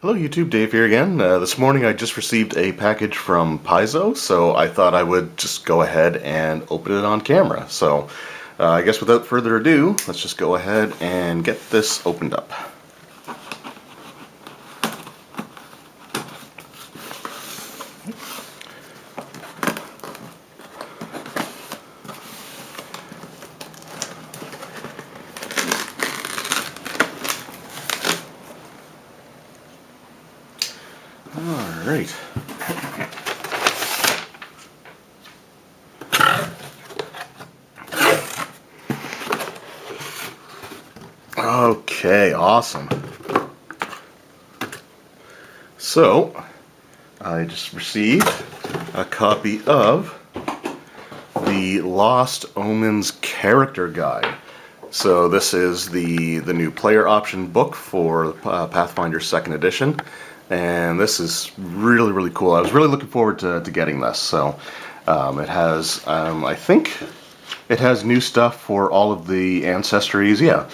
Hello YouTube, Dave here again. This morning I just received a package from Paizo, so I thought I would just go ahead and open it on camera. So I guess without further ado, let's just go ahead and get this opened up. Alright. Okay, awesome. So, I just received a copy of the Lost Omens character guide. So this is the new player option book for Pathfinder 2nd edition. And this is really cool. I was really looking forward to getting this. So it has, I think, it has new stuff for all of the ancestries. Yeah.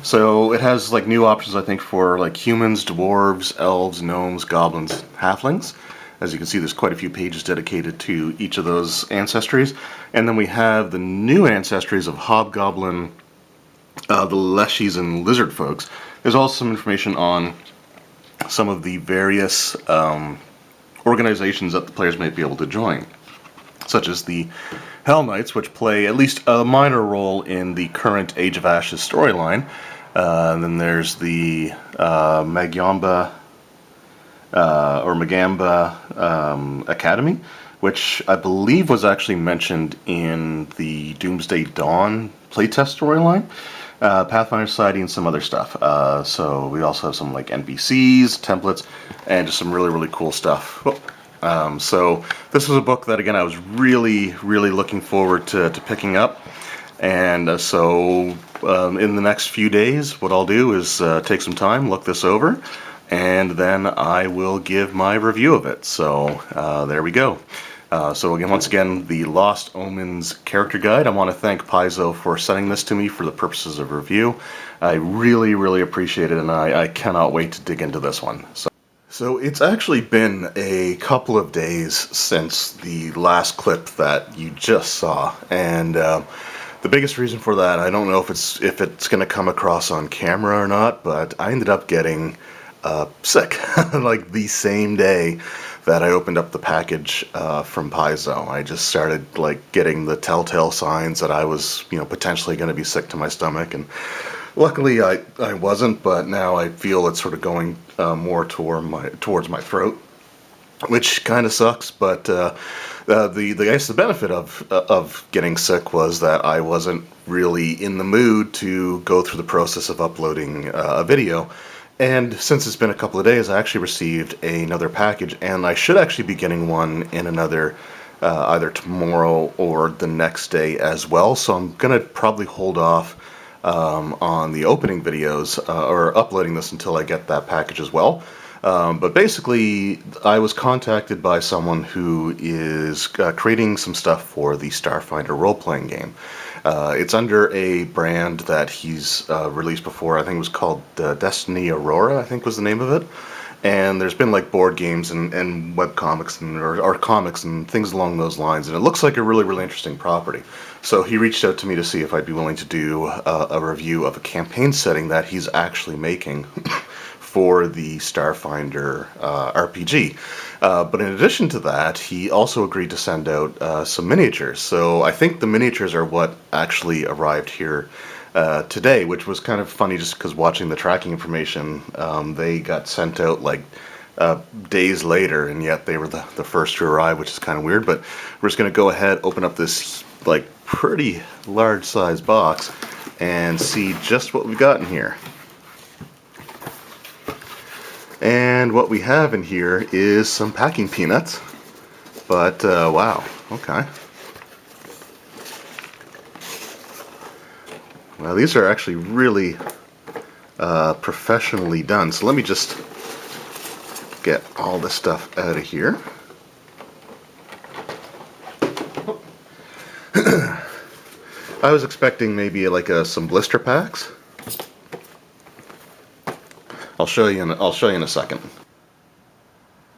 So it has like new options, I think, for like humans, dwarves, elves, gnomes, goblins, halflings. As you can see, there's quite a few pages dedicated to each of those ancestries. And then we have the new ancestries of hobgoblin, the leshies, and lizard folks. There's also some information on some of the various organizations that the players might be able to join, such as the Hell Knights, which play at least a minor role in the current Age of Ashes storyline. Then there's the Magamba Academy, which I believe was actually mentioned in the Doomsday Dawn playtest storyline. Pathfinder Society, and some other stuff. So we also have some like NPCs, templates, and just some really cool stuff. So this was a book that, again, I was really looking forward to picking up. And in the next few days, what I'll do is take some time, look this over, and then I will give my review of it. So there we go. So again, once again, the Lost Omens character guide. I want to thank Paizo for sending this to me for the purposes of review. I really appreciate it, and I cannot wait to dig into this one. So it's actually been a couple of days since the last clip that you just saw, and the biggest reason for that, I don't know if it's going to come across on camera or not, but I ended up getting sick like the same day that I opened up the package from Paizo. I just started like getting the telltale signs that I was, potentially going to be sick to my stomach, and luckily I wasn't, but now I feel it's sort of going more towards my throat, which kind of sucks. But the benefit of getting sick was that I wasn't really in the mood to go through the process of uploading a video. And since it's been a couple of days, I actually received another package, and I should actually be getting one in another, either tomorrow or the next day as well. So I'm going to probably hold off on the opening videos, or uploading this until I get that package as well. But basically, I was contacted by someone who is creating some stuff for the Starfinder role-playing game. It's under a brand that he's released before. I think it was called Destiny Aurora, I think was the name of it. And there's been like board games and web comics or comics and things along those lines. And it looks like a really interesting property. So he reached out to me to see if I'd be willing to do a review of a campaign setting that he's actually making for the Starfinder RPG. But in addition to that, he also agreed to send out some miniatures. So I think the miniatures are what actually arrived here today, which was kind of funny just because watching the tracking information, they got sent out like days later, and yet they were the first to arrive, which is kind of weird. But we're just going to go ahead, open up this like pretty large size box, and see just what we've got in here. And what we have in here is some packing peanuts, but wow, okay. Well, these are actually really professionally done, so let me just get all this stuff out of here. I was expecting maybe like some blister packs, I'll show you in a second.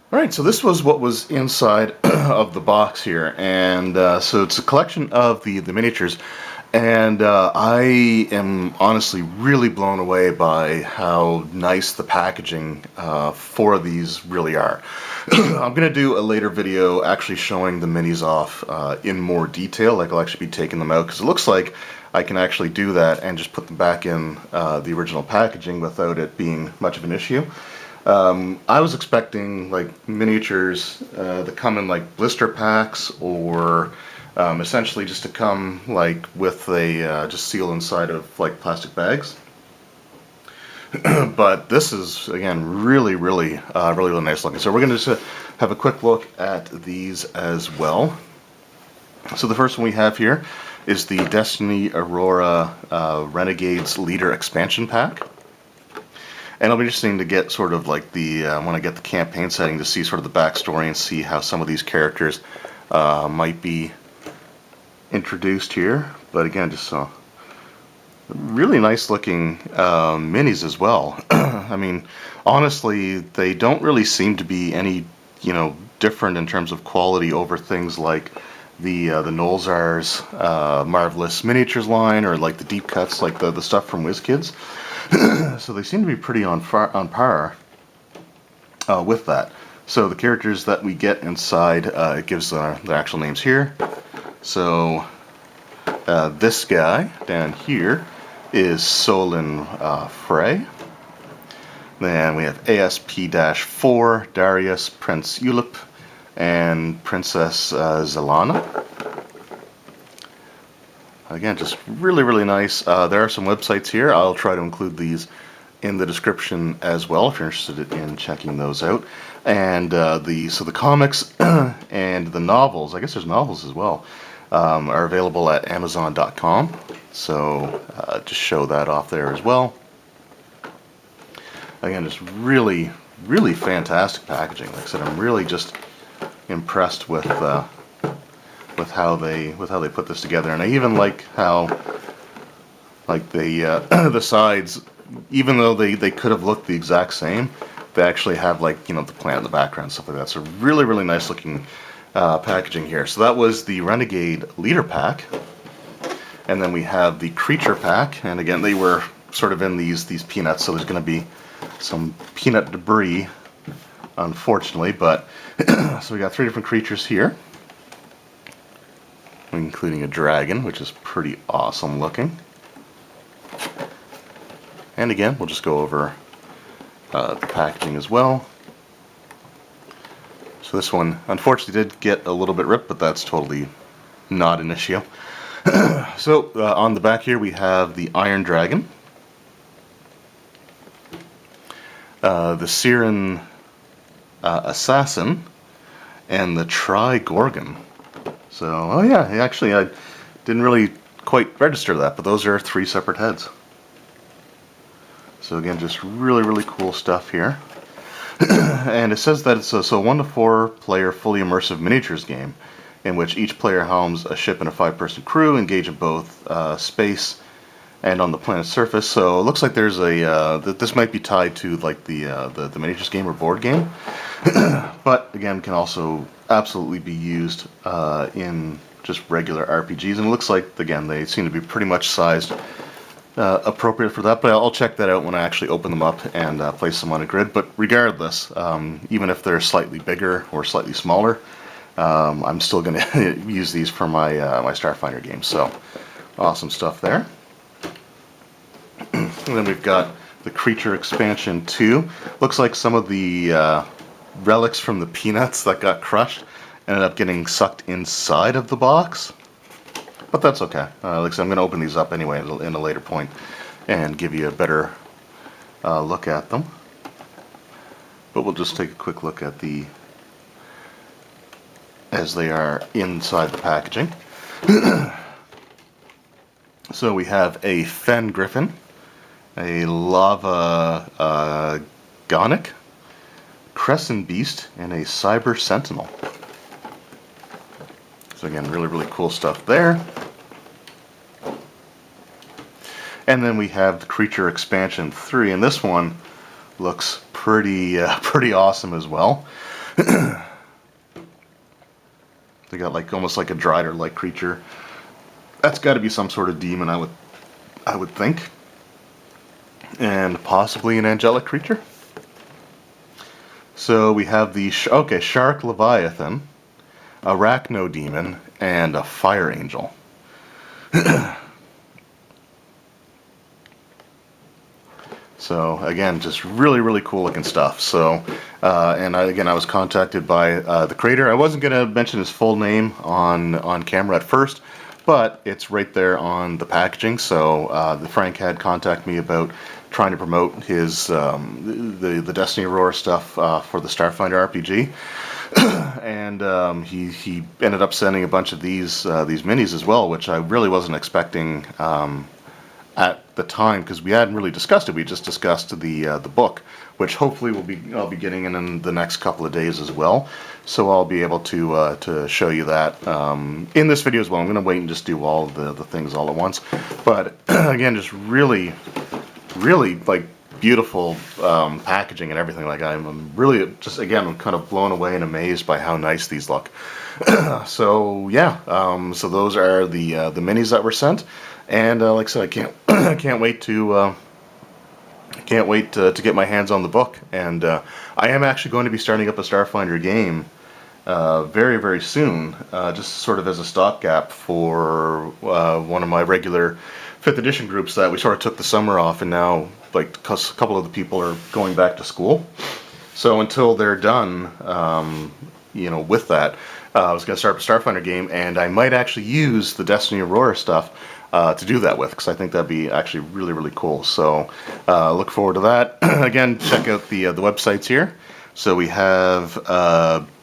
All right, so this was what was inside of the box here, and so it's a collection of the miniatures, and I am honestly really blown away by how nice the packaging for these really are. I'm going to do a later video actually showing the minis off in more detail, like I'll actually be taking them out, because it looks like I can actually do that and just put them back in the original packaging without it being much of an issue. I was expecting like miniatures that come in like blister packs, or essentially just to come like with a just sealed inside of like plastic bags. But this is again really nice looking. So we're going to just have a quick look at these as well. So the first one we have here is the Destiny Aurora Renegades Leader Expansion Pack. And it'll be interesting to get sort of like the, when I get the campaign setting, to see sort of the backstory and see how some of these characters might be introduced here. But again, just really nice looking minis as well. I mean, honestly, they don't really seem to be any, different in terms of quality over things like the Nolzar's Marvelous Miniatures line, or like the deep cuts, like the stuff from WizKids. So they seem to be pretty on par with that. So the characters that we get inside, it gives the actual names here. So this guy down here is Solon Frey. Then we have ASP-4, Darius, Prince Ulip, and Princess Zelana. Again, just really nice. There are some websites here. I'll try to include these in the description as well if you're interested in checking those out. And the comics and the novels, I guess there's novels as well, are available at Amazon.com. So just show that off there as well. Again, just really fantastic packaging. Like I said, I'm really just impressed with how they put this together, and I even like how like the sides, even though they could have looked the exact same, they actually have like the plant in the background, stuff like that. So really nice looking packaging here. So that was the Renegade Leader Pack, and then we have the Creature Pack, and again they were sort of in these peanuts, so there's going to be some peanut debris, unfortunately, but so we got 3 different creatures here, including a dragon, which is pretty awesome looking. And again, we'll just go over the packaging as well. So this one unfortunately did get a little bit ripped, but that's totally not an issue. So on the back here we have the Iron Dragon, the Siren Assassin, and the Tri-Gorgon. So, oh yeah, actually I didn't really quite register that, but those are 3 separate heads. So again, just really cool stuff here. And it says that it's a 1 to 4 player fully immersive miniatures game in which each player helms a ship and a 5-person crew, engage in both space and on the planet's surface. So it looks like there's this might be tied to like the miniatures game or board game, but again can also absolutely be used in just regular RPGs. And it looks like again they seem to be pretty much sized appropriate for that. But I'll check that out when I actually open them up and place them on a grid. But regardless, even if they're slightly bigger or slightly smaller, I'm still going to use these for my my Starfighter games. So awesome stuff there. And then we've got the Creature Expansion 2. Looks like some of the relics from the peanuts that got crushed ended up getting sucked inside of the box. But that's okay. Like I said, I'm going to open these up anyway in a later point and give you a better look at them. But we'll just take a quick look at as they are inside the packaging. So we have a Fen Griffin, a Lava Gonic, Crescent Beast, and a Cyber Sentinel. So again, really cool stuff there. And then we have the Creature Expansion 3, and this one looks pretty pretty awesome as well. They got like almost like a Drider-like creature. That's got to be some sort of demon, I would think, and possibly an angelic creature. So we have the Shark Leviathan, Arachno Demon, and a Fire Angel. So again, just really, really cool looking stuff. So, I was contacted by the creator. I wasn't going to mention his full name on camera at first, but it's right there on the packaging. So the Frank had contacted me about trying to promote his the Destiny Aurora stuff for the Starfinder RPG. And he ended up sending a bunch of these minis as well, which I really wasn't expecting at the time, because we hadn't really discussed it. We just discussed the book, which hopefully I'll be getting in the next couple of days as well. So I'll be able to show you that in this video as well. I'm going to wait and just do all the things all at once. But again, just really, really like beautiful packaging and everything. Like I'm really just I'm kind of blown away and amazed by how nice these look. So yeah, so those are the minis that were sent, and like I said, I can't wait to get my hands on the book. And I am actually going to be starting up a Starfinder game very, very soon, just sort of as a stopgap for one of my regular 5th edition groups that we sort of took the summer off, and now like a couple of the people are going back to school. So until they're done, with that, I was going to start a Starfinder game, and I might actually use the Destiny Aurora stuff to do that with, because I think that'd be actually really, really cool. So look forward to that. Again, check out the websites here. So we have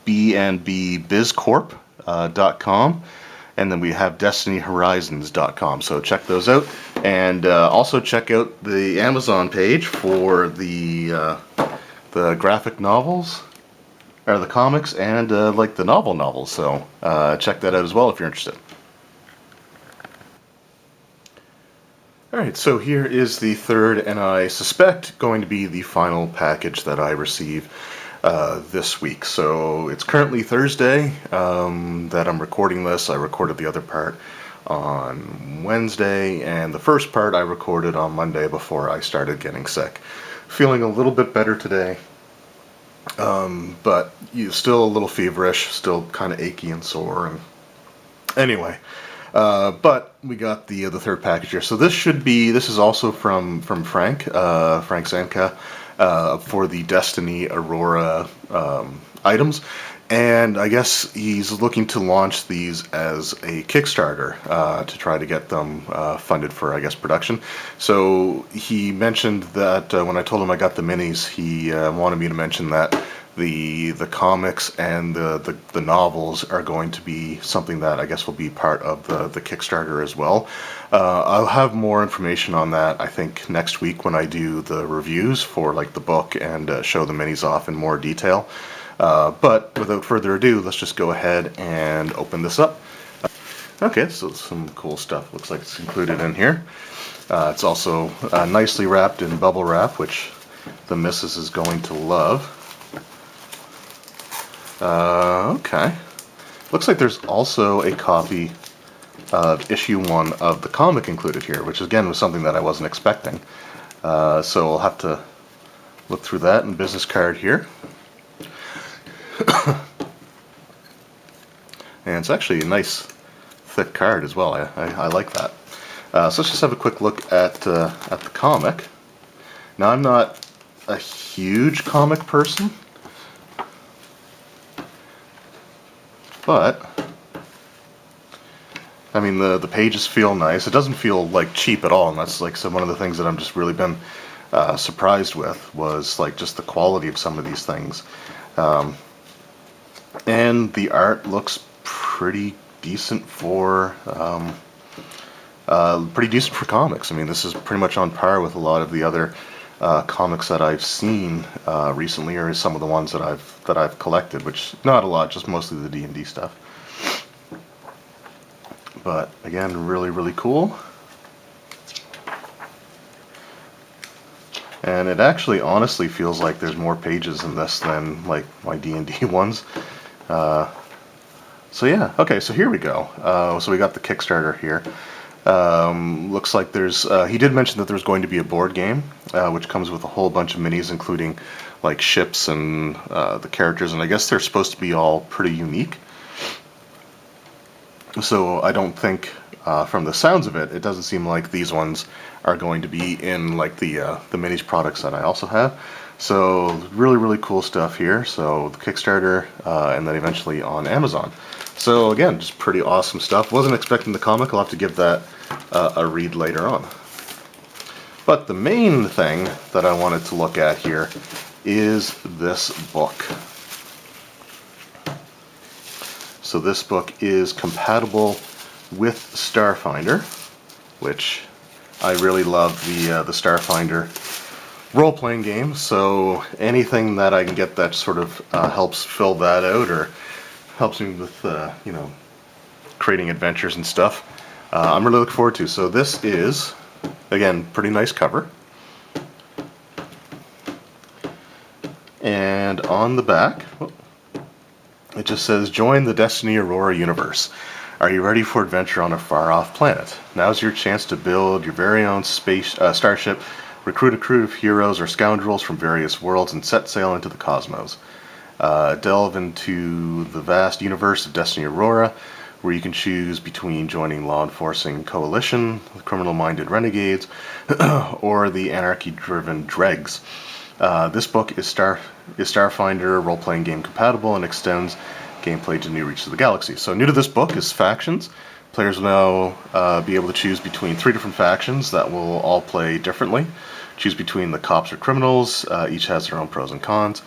bnbbizcorp.com, and then we have destinyhorizons.com. So check those out, and also check out the Amazon page for the graphic novels, or the comics, and like the novels. So check that out as well if you're interested. Alright, so here is the third, and I suspect going to be the final package that I receive this week. So it's currently Thursday that I'm recording this. I recorded the other part on Wednesday, and the first part I recorded on Monday before I started getting sick. Feeling a little bit better today, but still a little feverish, still kind of achy and sore. And anyway, but we got the third package here. So this is also from Frank Zanka, for the Destiny Aurora items, and I guess he's looking to launch these as a Kickstarter to try to get them funded for, I guess, production. So he mentioned that when I told him I got the minis, he wanted me to mention that the comics and the novels are going to be something that I guess will be part of the Kickstarter as well. I'll have more information on that, I think, next week when I do the reviews for like the book and show the minis off in more detail. But without further ado, let's just go ahead and open this up. Okay, so some cool stuff looks like it's included in here. It's also nicely wrapped in bubble wrap, which the missus is going to love. Okay. Looks like there's also a copy of issue 1 of the comic included here, which again was something that I wasn't expecting. So I'll have to look through that. And business card here. And it's actually a nice thick card as well. I like that. So let's just have a quick look at the comic. Now, I'm not a huge comic person, but I mean the pages feel nice. It doesn't feel like cheap at all, and that's like one of the things that I'm just really been surprised with, was like just the quality of some of these things. And the art looks pretty decent for comics. I mean, this is pretty much on par with a lot of the other comics that I've seen recently, or some of the ones that I've collected, which not a lot, just mostly the D&D stuff. But again, really, really cool. And it actually honestly feels like there's more pages in this than like my D&D ones. So yeah, okay, so here we go. So we got the Kickstarter here. Looks like there's, he did mention that there's going to be a board game, which comes with a whole bunch of minis, including like ships and the characters, and I guess they're supposed to be all pretty unique. So I don't think, from the sounds of it, it doesn't seem like these ones are going to be in like the minis products that I also have. So really, really cool stuff here. So the Kickstarter, and then eventually on Amazon. So again, just pretty awesome stuff. Wasn't expecting the comic. I'll have to give that a read later on. But the main thing that I wanted to look at here is this book. So this book is compatible with Starfinder, which I really love the Starfinder role-playing game. So anything that I can get that sort of helps fill that out or helps me with you know, creating adventures and stuff, I'm really looking forward to. So this is, again, pretty nice cover. And on the back, it just says, "Join the Destiny Aurora universe. Are you ready for adventure on a far-off planet? Now's your chance to build your very own starship, recruit a crew of heroes or scoundrels from various worlds, and set sail into the cosmos. Delve into the vast universe of Destiny Aurora, where you can choose between joining law-enforcing coalition, criminal-minded renegades, or the anarchy-driven dregs. This book is Starfinder role-playing game compatible and extends gameplay to new reaches of the galaxy." So new to this book is factions. Players will now be able to choose between 3 different factions that will all play differently. Choose between the cops or criminals. Each has their own pros and cons.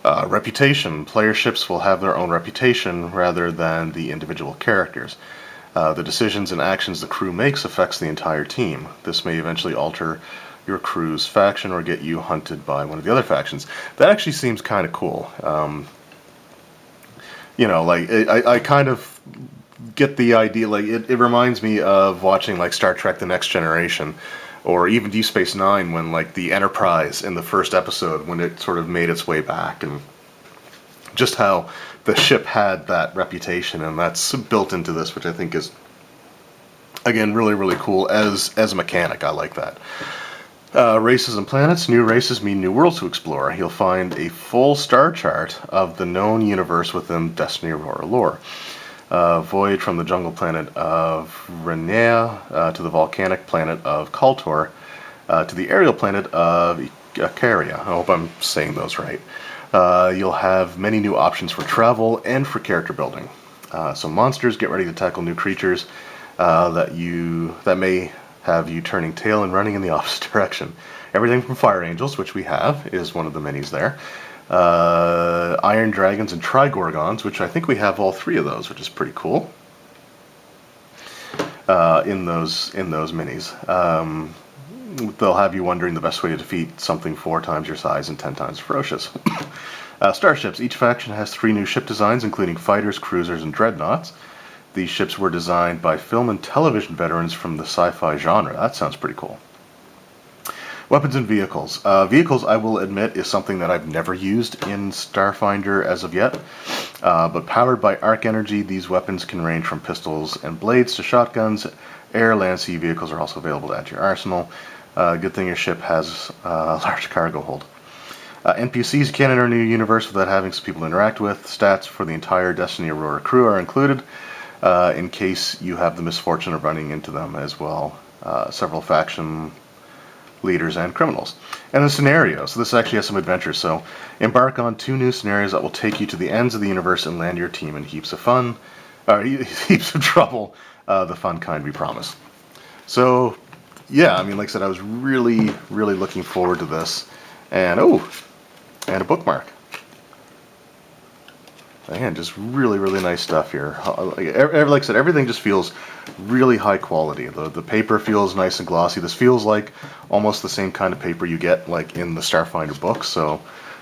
Reputation. Player ships will have their own reputation rather than the individual characters. The decisions and actions the crew makes affects the entire team. This may eventually alter your crew's faction or get you hunted by one of the other factions. That actually seems kind of cool. You know, like, I kind of get the idea, like, it reminds me of watching, like, Star Trek The Next Generation, or even Deep Space Nine, when, like, the Enterprise in the first episode, when it sort of made its way back, and just how the ship had that reputation, and that's built into this, which I think is, again, really, really cool. As a mechanic, I like that. Races and planets. New races mean new worlds to explore. You'll find a full star chart of the known universe within Destiny Aurora lore. Voyage from the jungle planet of Renea to the volcanic planet of Kaltor to the aerial planet of Icaria. I hope I'm saying those right. You'll have many new options for travel and for character building. So monsters, get ready to tackle new creatures that may have you turning tail and running in the opposite direction. Everything from Fire Angels, which we have, is one of the minis there. Iron Dragons and Trigorgons, which I think we have all 3 of those, which is pretty cool. In those minis. They'll have you wondering the best way to defeat something 4 times your size and 10 times ferocious. Starships. Each faction has 3 new ship designs, including fighters, cruisers, and dreadnoughts. These ships were designed by film and television veterans from the sci-fi genre. That sounds pretty cool. Weapons and vehicles. Vehicles, I will admit, is something that I've never used in Starfinder as of yet. But powered by arc energy, these weapons can range from pistols and blades to shotguns. Air, land, sea vehicles are also available to add to your arsenal. Good thing your ship has a large cargo hold. NPCs can't enter a new universe without having some people to interact with. Stats for the entire Destiny Aurora crew are included, in case you have the misfortune of running into them as well. Several faction leaders and criminals. And the scenario. So this actually has some adventures. So embark on 2 new scenarios that will take you to the ends of the universe and land your team in heaps of fun, heaps of trouble, the fun kind we promise. So yeah, I mean, like I said, I was really, really looking forward to this. And and a bookmark. Again, just really, really nice stuff here. Like I said, everything just feels really high quality. The paper feels nice and glossy. This feels like almost the same kind of paper you get like in the Starfinder books. So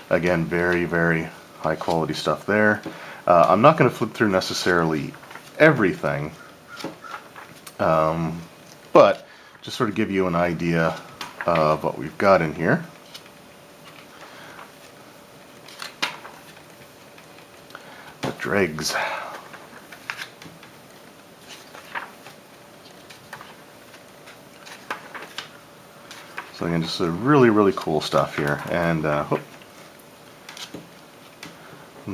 again, very, very high quality stuff there. I'm not going to flip through necessarily everything, but just sort of give you an idea of what we've got in here. dregs. So again, just a really cool stuff here, and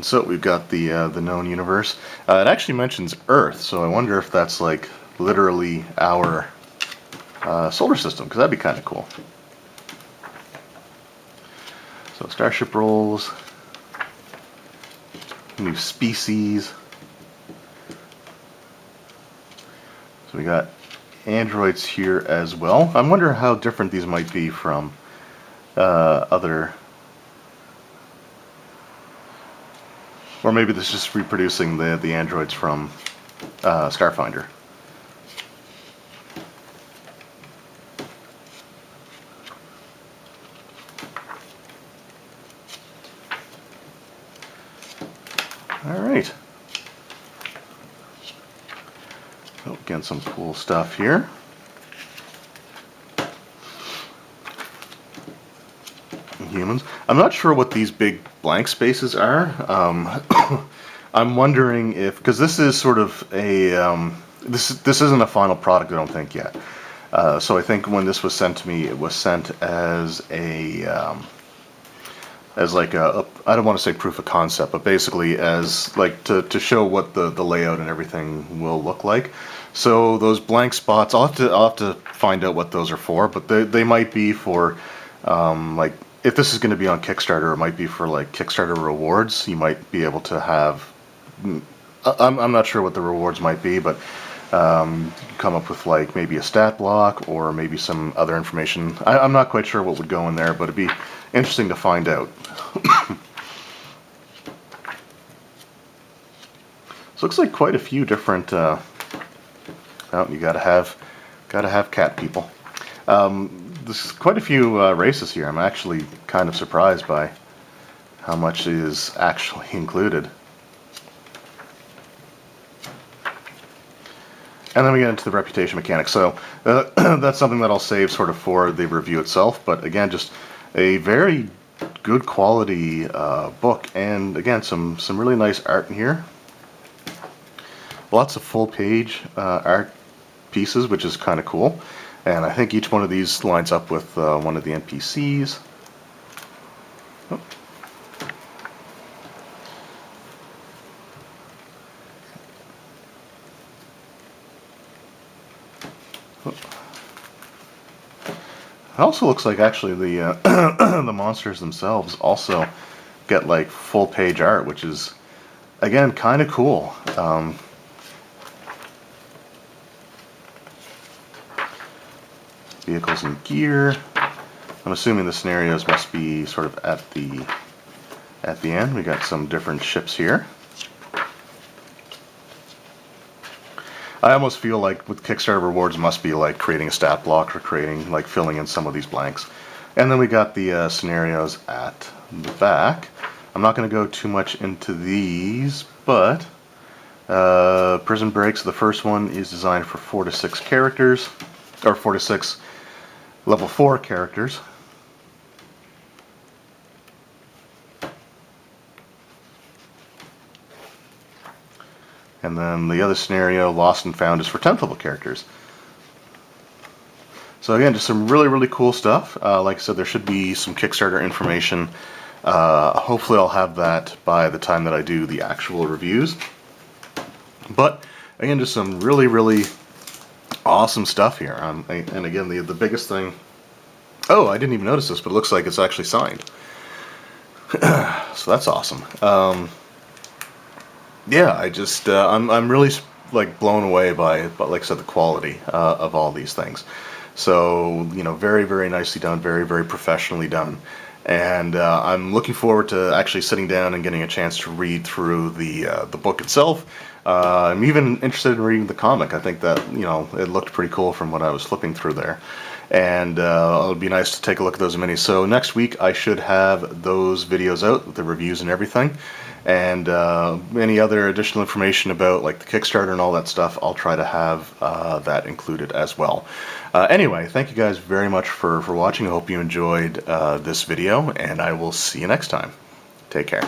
so we've got the known universe. It actually mentions Earth, so I wonder if that's like literally our solar system, because that'd be kind of cool. So starship rolls, new species. So we got androids here as well. I wonder how different these might be from other, or maybe this is just reproducing the androids from Starfinder. All right. Oh, again, some cool stuff here. Humans. I'm not sure what these big blank spaces are. I'm wondering if, because this is sort of a this isn't a final product, I don't think yet. So I think when this was sent to me, it was sent as a as like a I don't want to say proof of concept, but basically as like to show what the layout and everything will look like. So those blank spots, I'll have to find out what those are for, but they might be for like, if this is going to be on Kickstarter, it might be for like Kickstarter rewards. You might be able to have, I'm not sure what the rewards might be, but come up with like maybe a stat block or maybe some other information. I'm not quite sure what would go in there, but it'd be interesting to find out. So looks like quite a few different. Oh, you gotta have cat people. There's quite a few races here. I'm actually kind of surprised by how much is actually included. And then we get into the reputation mechanics. So that's something that I'll save sort of for the review itself. But again, just a very good quality book, and again, some really nice art in here. Lots of full page art pieces, which is kind of cool. And I think each one of these lines up with one of the NPCs. Oh. It also looks like actually the the monsters themselves also get like full page art, which is again kind of cool. Vehicles and gear. I'm assuming the scenarios must be sort of at the end. We got some different ships here. I almost feel like with Kickstarter rewards must be like creating a stat block or creating like filling in some of these blanks. And then we got the scenarios at the back. I'm not going to go too much into these, but Prison Breaks, the first one, is designed for 4 to 6 characters, or 4 to 6 level 4 characters. And then the other scenario, Lost and Found, is for 10th level characters. So again, just some really cool stuff. Like I said, there should be some Kickstarter information. Hopefully I'll have that by the time that I do the actual reviews. But again, just some really awesome stuff here. And again, the biggest thing... Oh, I didn't even notice this, but it looks like it's actually signed. So that's awesome. Yeah, I just I'm really like blown away by, like I said, the quality of all these things. So very nicely done, very professionally done, and I'm looking forward to actually sitting down and getting a chance to read through the book itself. I'm even interested in reading the comic. I think that it looked pretty cool from what I was flipping through there. And it'll be nice to take a look at those minis. So next week I should have those videos out with the reviews and everything. And any other additional information about like the Kickstarter and all that stuff, I'll try to have that included as well. Anyway, thank you guys very much for watching. I hope you enjoyed this video, and I will see you next time. Take care.